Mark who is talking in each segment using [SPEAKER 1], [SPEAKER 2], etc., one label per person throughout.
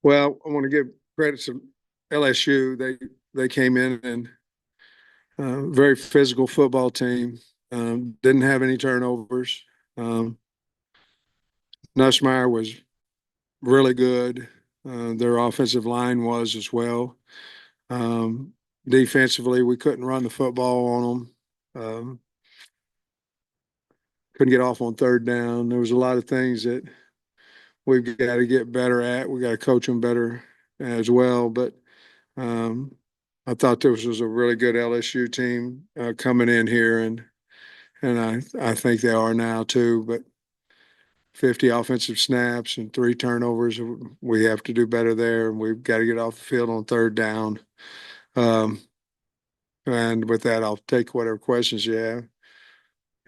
[SPEAKER 1] Well, I want to give credit to LSU. They came in and very physical football team. Didn't have any turnovers. Um, Nussmeier was really good. Their offensive line was as well. Um, Defensively, we couldn't run the football on them. Couldn't get off on third down. There was a lot of things that we've got to get better at. We got to coach them better as well. But Um, I thought this was a really good LSU team coming in here, and I think they are now too. But 50 offensive snaps and 3 turnovers, we have to do better there, and we've got to get off the field on third down. Um, and with that, I'll take whatever questions you have.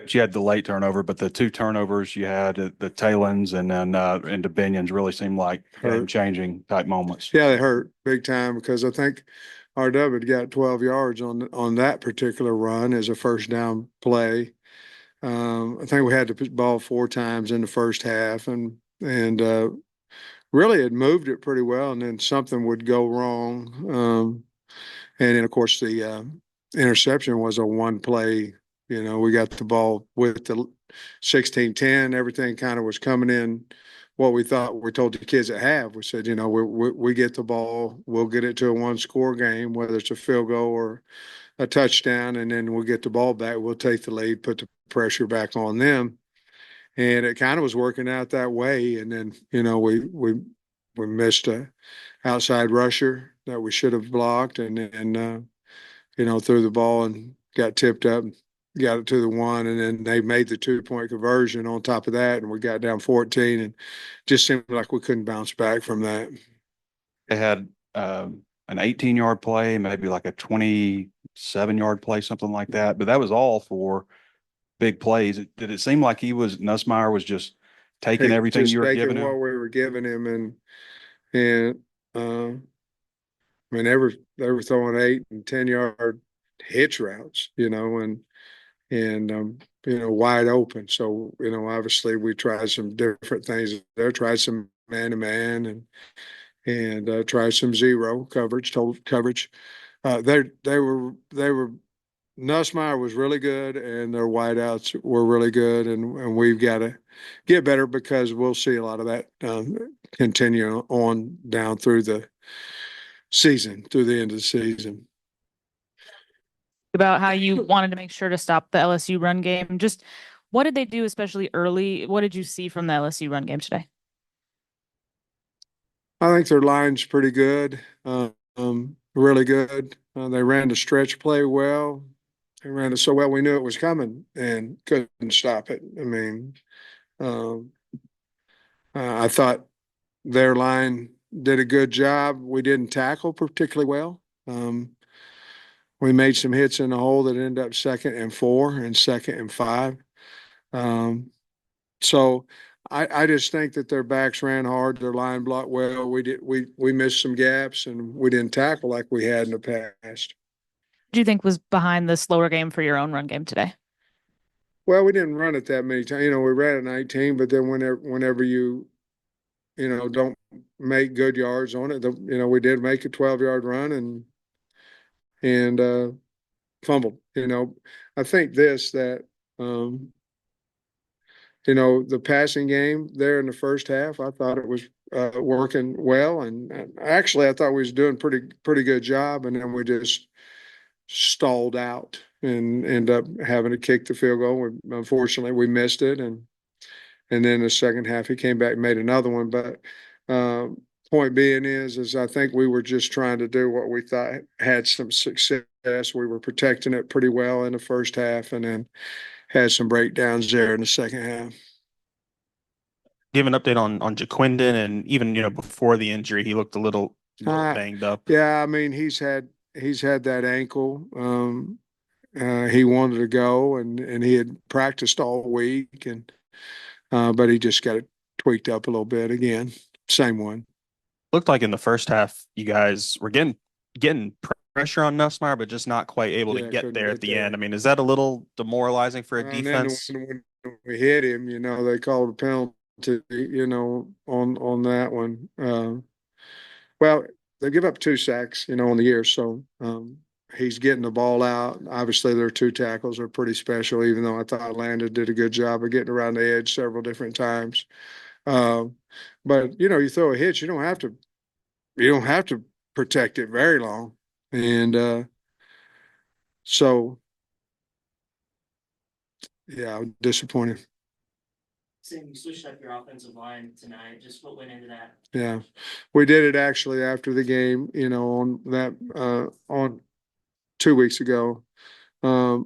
[SPEAKER 2] You had the late turnover, but the two turnovers you had at the tail ends and then into Binions really seemed like game
[SPEAKER 1] Hurt.
[SPEAKER 2] changing type moments.
[SPEAKER 1] Yeah, they hurt big time because I think RW had got 12 yards on that particular run as a first down play. I think we had the ball 4 times in the first half, and really had moved it pretty well, and then something would go wrong. And then of course the interception was a one play. We got the ball with the 16-10. Everything kind of was coming in what we thought. We told the kids at half. We said, we get the ball, we'll get it to a one score game, whether it's a field goal or a touchdown, and then we'll get the ball back. We'll take the lead, put the pressure back on them, and it kind of was working out that way. And then we missed a outside rusher that we should have blocked, and threw the ball and got tipped up, got it to the one, and then they made the 2 point conversion on top of that, and we got down 14, and just seemed like we couldn't bounce back from that.
[SPEAKER 2] They had an 18-yard play, maybe like a 27-yard play, something like that. But that was all for big plays. Did it seem like Nussmeier was just taking
[SPEAKER 1] Hey,
[SPEAKER 2] everything you
[SPEAKER 1] just
[SPEAKER 2] were giving
[SPEAKER 1] taking what
[SPEAKER 2] him?
[SPEAKER 1] we were giving him, and I mean, they were throwing 8 and 10 yard hitch routes, and wide open. So obviously we tried some different things there. Tried some man to man and tried some zero coverage, total coverage. They were Nussmeier was really good, and their wideouts were really good, and we've got to get better because we'll see a lot of that continue on down through the season, through the end of the season.
[SPEAKER 3] About how you wanted to make sure to stop the LSU run game. Just what did they do, especially early? What did you see from the LSU run game today?
[SPEAKER 1] I think their line's pretty good, really good. They ran the stretch play well. They ran it so well we knew it was coming and couldn't stop it. I mean, um, I thought their line did a good job. We didn't tackle particularly well. We made some hits in the hole that ended up 2nd and 4 and 2nd and 5. Um, so I just think that their backs ran hard, their line blocked well. We missed some gaps and we didn't tackle like we had in the past.
[SPEAKER 3] Do you think was behind the slower game for your own run game today?
[SPEAKER 1] Well, we didn't run it that many times. We ran it 19, but then whenever you don't make good yards on it, we did make a 12-yard run and fumbled. I think that the passing game there in the first half, I thought it was working well, and actually I thought we was doing pretty good job, and then we just stalled out and end up having to kick the field goal. Unfortunately, we missed it, and then the second half he came back and made another one. But point being is I think we were just trying to do what we thought had some success. We were protecting it pretty well in the first half, and then had some breakdowns there in the second half.
[SPEAKER 4] Give an update on Jaquindon, and even before the injury, he looked a little
[SPEAKER 1] Uh,
[SPEAKER 4] banged up.
[SPEAKER 1] yeah, I mean he's had that ankle. He wanted to go, and he had practiced all week, and but he just got it tweaked up a little bit again. Same one.
[SPEAKER 4] Looked like in the first half, you guys were getting pressure on Nussmeier, but just not quite able to
[SPEAKER 1] Yeah,
[SPEAKER 4] get
[SPEAKER 1] couldn't
[SPEAKER 4] there at
[SPEAKER 1] get
[SPEAKER 4] the end.
[SPEAKER 1] there.
[SPEAKER 4] I mean, is that a little demoralizing for a
[SPEAKER 1] And then
[SPEAKER 4] defense?
[SPEAKER 1] when we hit him, they called a penalty, on that one. Well, they give up 2 sacks, on the year. So, he's getting the ball out. Obviously, their 2 tackles are pretty special, even though I thought Landon did a good job of getting around the edge several different times. Um, but you throw a hitch, you don't have to protect it very long. And so yeah, disappointing.
[SPEAKER 5] Saying you switched up your offensive line tonight, just what went into that?
[SPEAKER 1] Yeah. We did it actually after the game, on that on 2 weeks ago.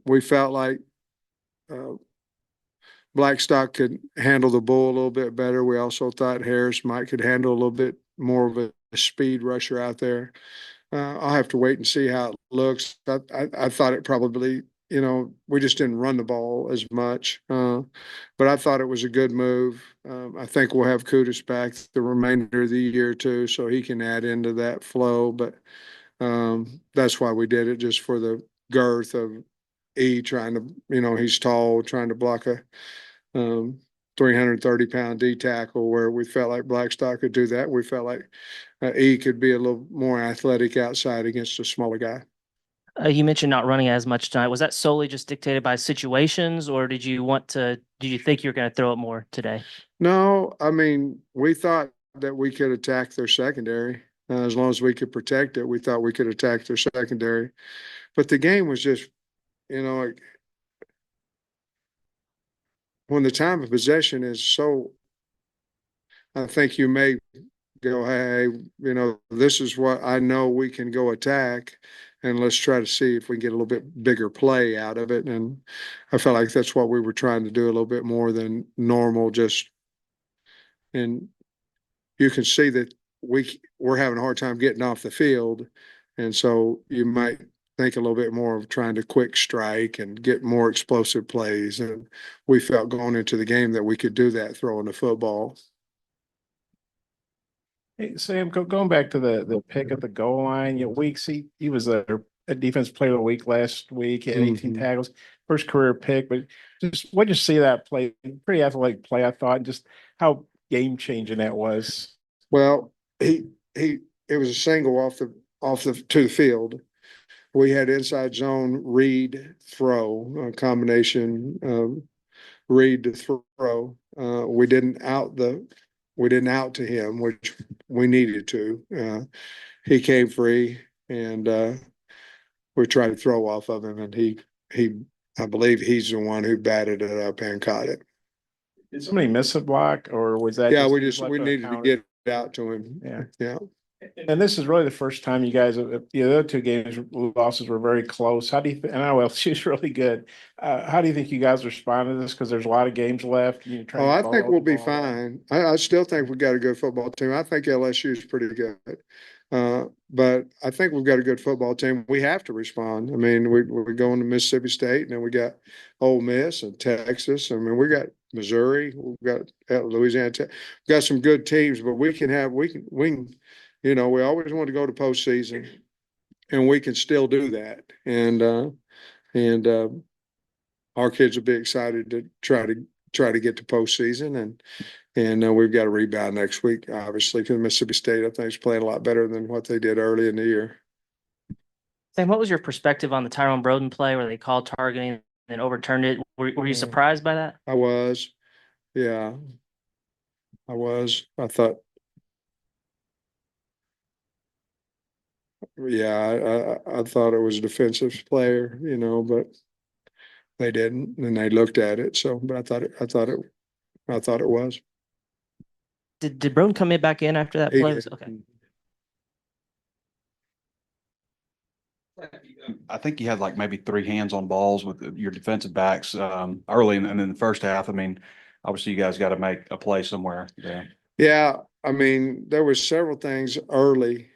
[SPEAKER 1] We felt like uh, Blackstock could handle the bull a little bit better. We also thought Harris might could handle a little bit more of a speed rusher out there. I'll have to wait and see how it looks. I thought it probably, we just didn't run the ball as much. But I thought it was a good move. I think we'll have Kudus back the remainder of the year too, so he can add into that flow. But that's why we did it, just for the girth of trying to, he's tall, trying to block a 330-pound D tackle, where we felt like Blackstock could do that. We felt like could be a little more athletic outside against a smaller guy.
[SPEAKER 5] You mentioned not running as much tonight. Was that solely just dictated by situations, or did you think you were going to throw it more today?
[SPEAKER 1] No, I mean, we thought that we could attack their secondary. As long as we could protect it, we thought we could attack their secondary. But the game was just, like, when the time of possession is so, I think you may go, hey, this is what I know we can go attack, and let's try to see if we can get a little bit bigger play out of it. And I felt like that's what we were trying to do a little bit more than normal. And you can see that we're having a hard time getting off the field, and so you might think a little bit more of trying to quick strike and get more explosive plays. And we felt going into the game that we could do that throwing the football.
[SPEAKER 6] Hey, Sam, going back to the pick at the goal line, Weeks, he was a defense player of the week last week, he had 18
[SPEAKER 1] Mhm.
[SPEAKER 6] tackles, first career pick, but just what'd you see that play? Pretty athletic play, I thought, and just how game changing that was.
[SPEAKER 1] Well, it was a single off the to the field. We had inside zone read throw, a combination read to throw. We didn't out to him, which we needed to. He came free, and we tried to throw off of him, and he I believe he's the one who batted it up and caught it.
[SPEAKER 6] Did somebody miss a block, or was that
[SPEAKER 1] Yeah,
[SPEAKER 6] just
[SPEAKER 1] we
[SPEAKER 6] he was
[SPEAKER 1] just
[SPEAKER 6] left
[SPEAKER 1] we
[SPEAKER 6] on a
[SPEAKER 1] needed to
[SPEAKER 6] counter?
[SPEAKER 1] get it out to him.
[SPEAKER 6] Yeah.
[SPEAKER 1] Yeah.
[SPEAKER 6] And this is really the first time you guys, the other 2 games losses were very close. How do you? And I know LSU's really good. How do you think you guys respond to this? Because there's a lot of games left. You try
[SPEAKER 1] Oh,
[SPEAKER 6] to
[SPEAKER 1] I
[SPEAKER 6] get all
[SPEAKER 1] think
[SPEAKER 6] the
[SPEAKER 1] we'll be
[SPEAKER 6] ball.
[SPEAKER 1] fine. I still think we got a good football team. I think LSU is pretty good. But I think we've got a good football team. We have to respond. I mean, we're going to Mississippi State, and then we got Ole Miss and Texas. I mean, we got Missouri. We've got Louisiana. We've got some good teams, but we can, we always want to go to postseason, and we can still do that. And our kids will be excited to try to get to postseason, and we've got a rebound next week, obviously, because Mississippi State, I think, is playing a lot better than what they did early in the year.
[SPEAKER 5] Sam, what was your perspective on the Tyrone Broden play where they called targeting and then overturned it? Were you surprised by that?
[SPEAKER 1] I was, yeah, I was. I thought, yeah, I thought it was a defensive player, but they didn't, and they looked at it. So, but I thought it was.
[SPEAKER 5] Did Broden come back in after that
[SPEAKER 1] He
[SPEAKER 5] play?
[SPEAKER 1] did.
[SPEAKER 5] Okay.
[SPEAKER 2] I think you had like maybe 3 hands on balls with your defensive backs early and in the first half. I mean, obviously you guys got to make a play somewhere. Yeah.
[SPEAKER 1] Yeah, I mean, there was several things early.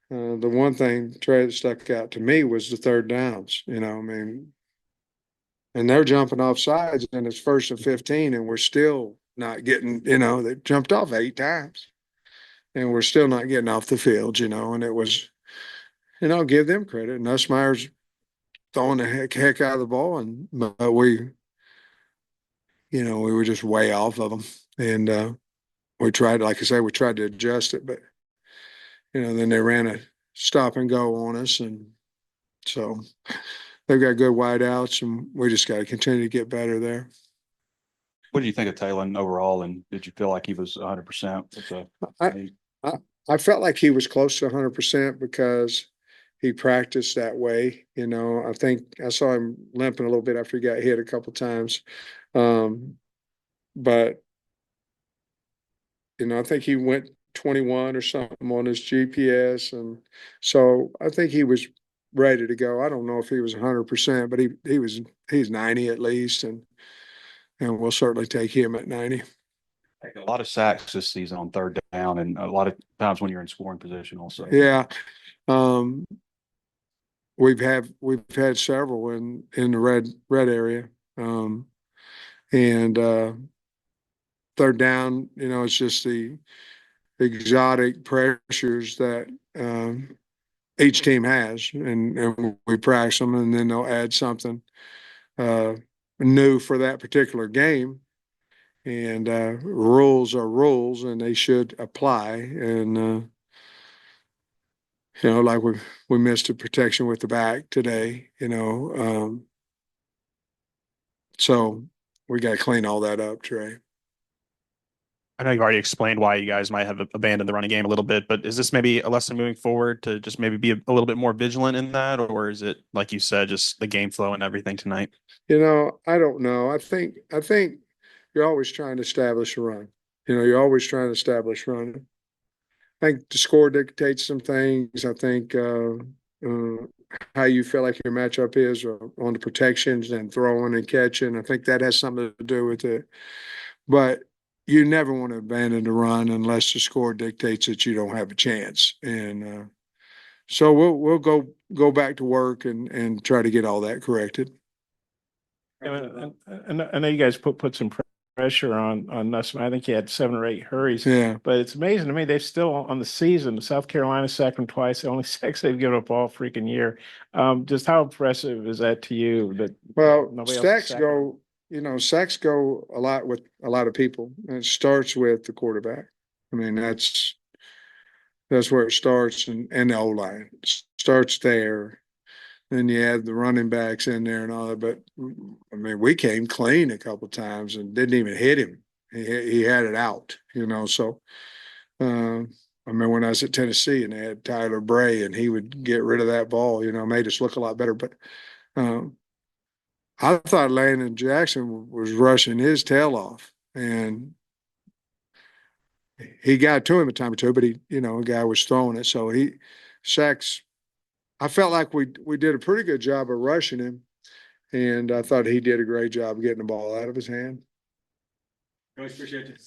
[SPEAKER 1] The one thing, Trey, that stuck out to me was the third downs. I mean, and they're jumping off sides, and it's 1st and 15, and we're still not getting. They jumped off 8 times, and we're still not getting off the field. And it was, give them credit. Nussmeier's throwing the heck out of the ball, but we were just way off of them, and we tried, like I say, we tried to adjust it, but then they ran a stop and go on us. And so they've got good wideouts, and we just got to continue to get better there.
[SPEAKER 2] What do you think of Talon overall? And did you feel like he was 100%?
[SPEAKER 1] I felt like he was close to 100% because he practiced that way. I think I saw him limping a little bit after he got hit a couple times. But I think he went 21 or something on his GPS. And so I think he was ready to go. I don't know if he was 100%, but he's 90 at least. And we'll certainly take him at 90.
[SPEAKER 2] A lot of sacks this season on third down, and a lot of times when you're in scoring position also.
[SPEAKER 1] Yeah. We've had several in the red area. And third down, it's just the exotic pressures that each team has, and we practice them, and then they'll add something new for that particular game. And rules are rules, and they should apply. And like we missed a protection with the back today. So we got to clean all that up, Trey.
[SPEAKER 4] I know you've already explained why you guys might have abandoned the running game a little bit, but is this maybe a lesson moving forward to just maybe be a little bit more vigilant in that, or is it, like you said, just the game flow and everything tonight?
[SPEAKER 1] I don't know. I think you're always trying to establish a run. You're always trying to establish running. I think the score dictates some things. I think how you feel like your matchup is on the protections and throwing and catching. I think that has something to do with it. But you never want to abandon the run unless the score dictates that you don't have a chance. And so we'll go back to work and try to get all that corrected.
[SPEAKER 6] And I know you guys put some pressure on Nussmeier. I think he had 7 or 8 hurries.
[SPEAKER 1] Yeah.
[SPEAKER 6] But it's amazing to me, they've still on the season, South Carolina sacked them twice, the only sacks they've given up all freaking year. Just how impressive is that to you that nobody else
[SPEAKER 1] sacks
[SPEAKER 6] sacked
[SPEAKER 1] go, sacks go a lot with a lot of people. And it starts with the quarterback. I mean, that's where it starts, and the O-line starts there. Then you add the running backs in there and all that. But I mean, we came clean a couple of times and didn't even hit him. He had it out, So I remember when I was at Tennessee and they had Tyler Bray, and he would get rid of that ball. Made us look a lot better. But I thought Landon Jackson was rushing his tail off, and he got to him a time or two. But a guy was throwing it, so sacks. I felt like we did a pretty good job of rushing him, and I thought he did a great job of getting the ball out of his hand.
[SPEAKER 2] Really appreciate it.